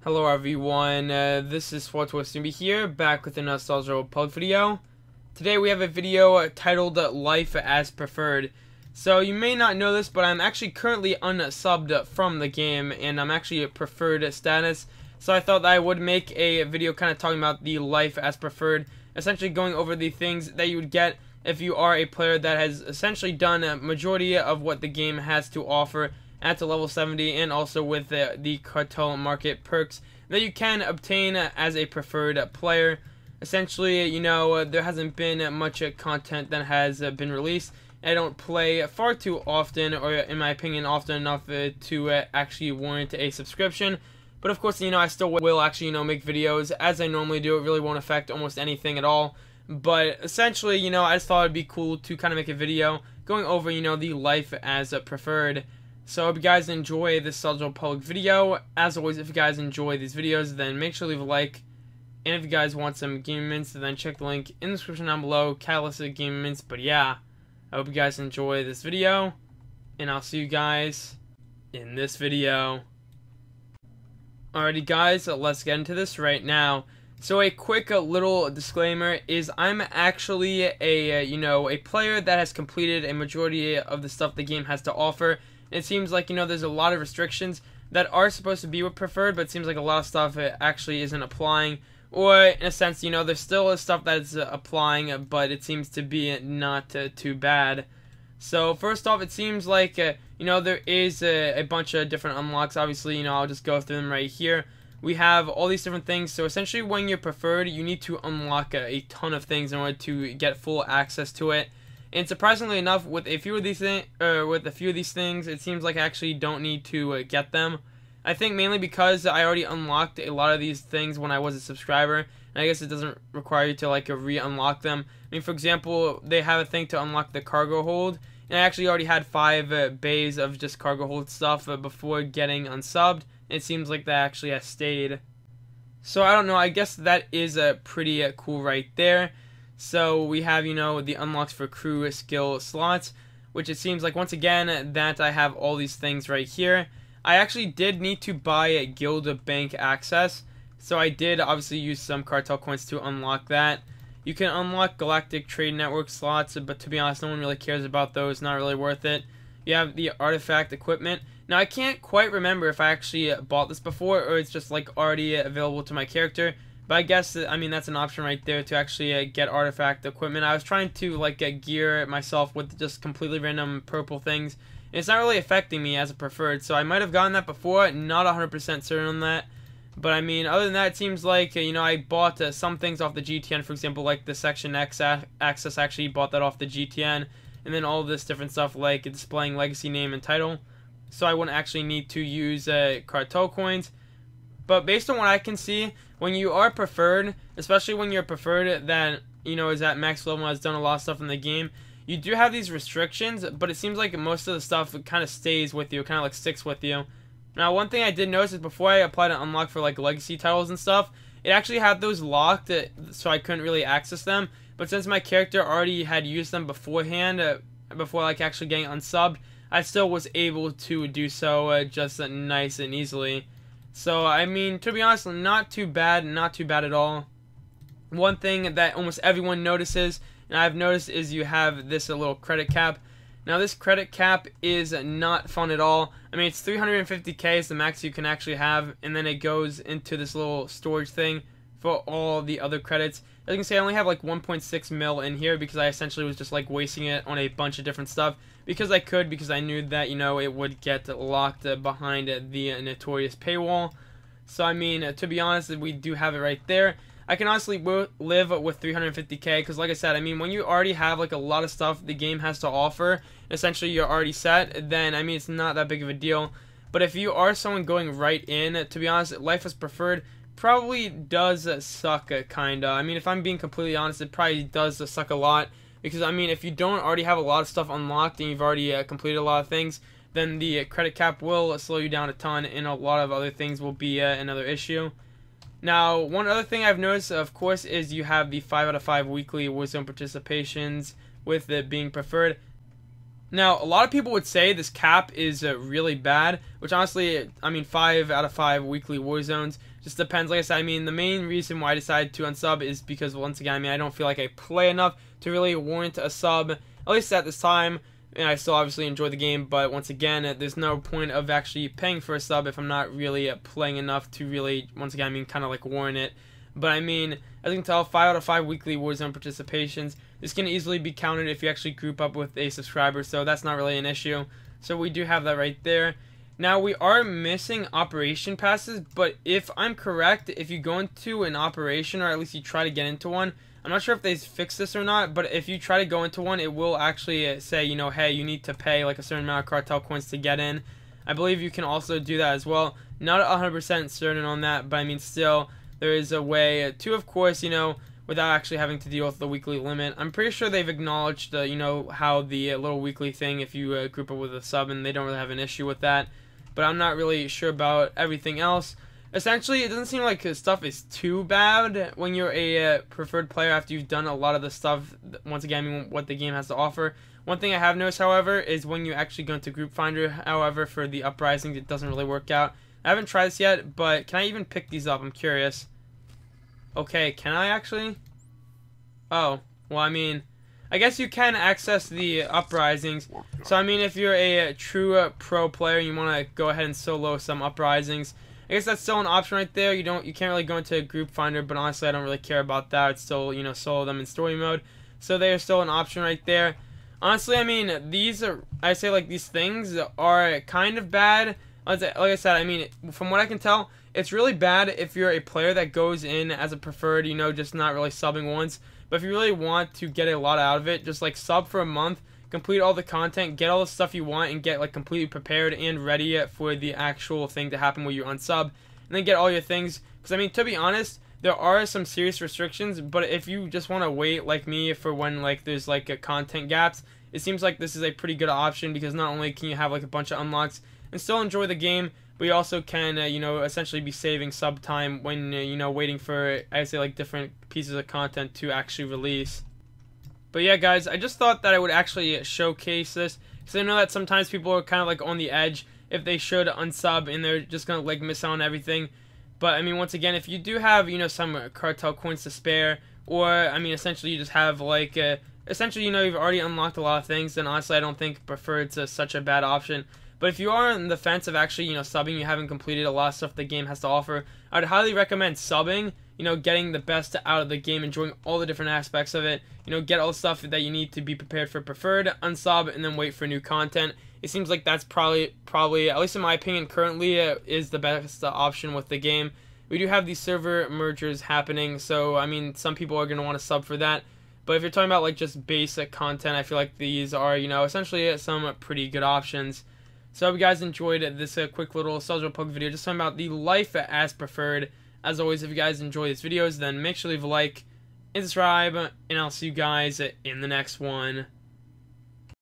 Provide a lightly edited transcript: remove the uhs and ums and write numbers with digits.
Hello everyone, this is Supersnoopy here, back with another SWTOR video. Today we have a video titled Life as Preferred. So you may not know this, but I'm actually currently unsubbed from the game, and I'm actually a preferred status. So I thought that I would make a video kind of talking about the Life as Preferred, essentially going over the things that you would get if you are a player that has essentially done a majority of what the game has to offer at the level 70, and also with the Cartel market perks that you can obtain as a preferred player. Essentially, you know, there hasn't been much content that has been released. I don't play far too often, or in my opinion often enough to actually warrant a subscription. But of course, you know, I still will actually, you know, make videos as I normally do. It really won't affect almost anything at all. But essentially, you know, I just thought it'd be cool to kind of make a video going over, you know, the Life as Preferred. So I hope you guys enjoy this SWTOR video. As always, if you guys enjoy these videos, then make sure to leave a like. And if you guys want some Game Mints, then check the link in the description down below. Catalyst Game Mints. But yeah, I hope you guys enjoy this video, and I'll see you guys in this video. Alrighty guys, let's get into this right now. So a quick little disclaimer is I'm actually a player that has completed a majority of the stuff the game has to offer. It seems like, you know, there's a lot of restrictions that are supposed to be with preferred, but it seems like a lot of stuff actually isn't applying. Or, in a sense, you know, there's still stuff that's applying, but it seems to be not too bad. So, first off, it seems like, you know, there is a bunch of different unlocks. Obviously, you know, I'll just go through them right here. We have all these different things. So, essentially, when you're preferred, you need to unlock a ton of things in order to get full access to it. And surprisingly enough, with a few of these things, it seems like I actually don't need to get them. I think mainly because I already unlocked a lot of these things when I was a subscriber, and I guess it doesn't require you to like re-unlock them. I mean, for example, they have a thing to unlock the cargo hold, and I actually already had 5 bays of just cargo hold stuff before getting unsubbed. And it seems like that actually has stayed. So I don't know. I guess that is pretty cool right there. So we have, you know, the unlocks for crew skill slots, which it seems like once again that I have all these things right here. I actually did need to buy a guild bank access, so I did obviously use some cartel coins to unlock that. You can unlock galactic trade network slots, but to be honest, no one really cares about those. Not really worth it. You have the artifact equipment. Now I can't quite remember if I actually bought this before, or it's just like already available to my character. But I guess, I mean, that's an option right there to actually get artifact equipment. I was trying to like gear myself with just completely random purple things. And it's not really affecting me as a preferred, so I might have gotten that before. Not 100% certain on that. But I mean, other than that, it seems like, you know, I bought some things off the GTN. For example, like the Section X access, I actually bought that off the GTN. And then all this different stuff like displaying legacy name and title. So I wouldn't actually need to use cartel coins. But based on what I can see, when you are preferred, especially when you're preferred that, you know, is at max level and has done a lot of stuff in the game, you do have these restrictions, but it seems like most of the stuff kind of stays with you, kind of like sticks with you. Now, one thing I did notice is before I applied to unlock for like legacy titles and stuff, it actually had those locked, so I couldn't really access them. But since my character already had used them beforehand, before like actually getting unsubbed, I still was able to do so just nice and easily. So, I mean, to be honest, not too bad at all. One thing that almost everyone notices, and I've noticed, is you have this little credit cap. Now, this credit cap is not fun at all. I mean, it's 350k is the max you can actually have, and then it goes into this little storage thing for all the other credits. As you can see, I only have like 1.6 mil in here because I essentially was just like wasting it on a bunch of different stuff. Because I knew that, you know, it would get locked behind the notorious paywall. So, I mean, to be honest, we do have it right there. I can honestly live with 350k because, like I said, I mean, when you already have like a lot of stuff the game has to offer, essentially you're already set, then, I mean, it's not that big of a deal. But if you are someone going right in, to be honest, Life as Preferred probably does suck, kinda. I mean, if I'm being completely honest, it probably does suck a lot. Because, I mean, if you don't already have a lot of stuff unlocked and you've already completed a lot of things, then the credit cap will slow you down a ton, and a lot of other things will be another issue. Now, one other thing I've noticed, of course, is you have the 5 out of 5 weekly Warzone participations with it being preferred. Now, a lot of people would say this cap is really bad, which honestly, I mean, 5 out of 5 weekly war zones. Just depends. Like I said, I mean, the main reason why I decided to unsub is because, once again, I mean, I don't feel like I play enough to really warrant a sub, at least at this time. And I still obviously enjoy the game, but once again, there's no point of actually paying for a sub if I'm not really playing enough to really, once again, I mean, kind of like warrant it. But I mean, as you can tell, 5 out of 5 weekly Warzone participations. This can easily be counted if you actually group up with a subscriber, so that's not really an issue. So we do have that right there. Now, we are missing operation passes, but if I'm correct, if you go into an operation, or at least you try to get into one, I'm not sure if they fixed this or not, but if you try to go into one, it will actually say, you know, hey, you need to pay like a certain amount of Cartel coins to get in. I believe you can also do that as well. Not 100% certain on that, but I mean, still, there is a way to, of course, you know, without actually having to deal with the weekly limit. I'm pretty sure they've acknowledged, you know, how the little weekly thing, if you group up with a sub, and they don't really have an issue with that. But I'm not really sure about everything else. Essentially, it doesn't seem like his stuff is too bad when you're a preferred player after you've done a lot of the stuff, once again, I mean, what the game has to offer. One thing I have noticed, however, is when you actually go into Group Finder, however, for the uprisings, it doesn't really work out. I haven't tried this yet, but can I even pick these up? I'm curious. Okay, can I actually? Oh, well, I mean, I guess you can access the uprisings. So, I mean, if you're a true pro player and you want to go ahead and solo some uprisings, I guess that's still an option right there. You can't really go into a group finder, but honestly, I don't really care about that. It's still, you know, solo them in story mode. So they are still an option right there. Honestly, I mean, these are, I say, like, these things are kind of bad. Like I said, I mean, from what I can tell, it's really bad if you're a player that goes in as a preferred, you know, just not really subbing once. But if you really want to get a lot out of it, just like sub for a month, complete all the content, get all the stuff you want, and get like completely prepared and ready for the actual thing to happen where you unsub, and then get all your things. Because I mean, to be honest, there are some serious restrictions, but if you just want to wait like me for when like there's like a content gaps, it seems like this is a pretty good option, because not only can you have like a bunch of unlocks and still enjoy the game, but you also can, you know, essentially be saving sub time when, you know, waiting for, I say, like, different pieces of content to actually release. But yeah, guys, I just thought that I would actually showcase this, because I know that sometimes people are kind of, like, on the edge if they should unsub, and they're just going to, like, miss out on everything. But, I mean, once again, if you do have, you know, some Cartel coins to spare, or, I mean, essentially you just have, like, essentially, you know, you've already unlocked a lot of things, then honestly, I don't think Preferred's such a bad option. But if you are on the fence of actually, you know, subbing, you haven't completed a lot of stuff the game has to offer, I'd highly recommend subbing, you know, getting the best out of the game, enjoying all the different aspects of it, you know, get all the stuff that you need to be prepared for preferred, unsub, and then wait for new content. It seems like that's probably, at least in my opinion, currently is the best option with the game. We do have these server mergers happening, so, I mean, some people are going to want to sub for that. But if you're talking about, like, just basic content, I feel like these are, you know, essentially some pretty good options. So I hope you guys enjoyed this quick little SWTOR Poke video, just talking about the life as preferred. As always, if you guys enjoy these videos, then make sure to leave a like and subscribe, and I'll see you guys in the next one.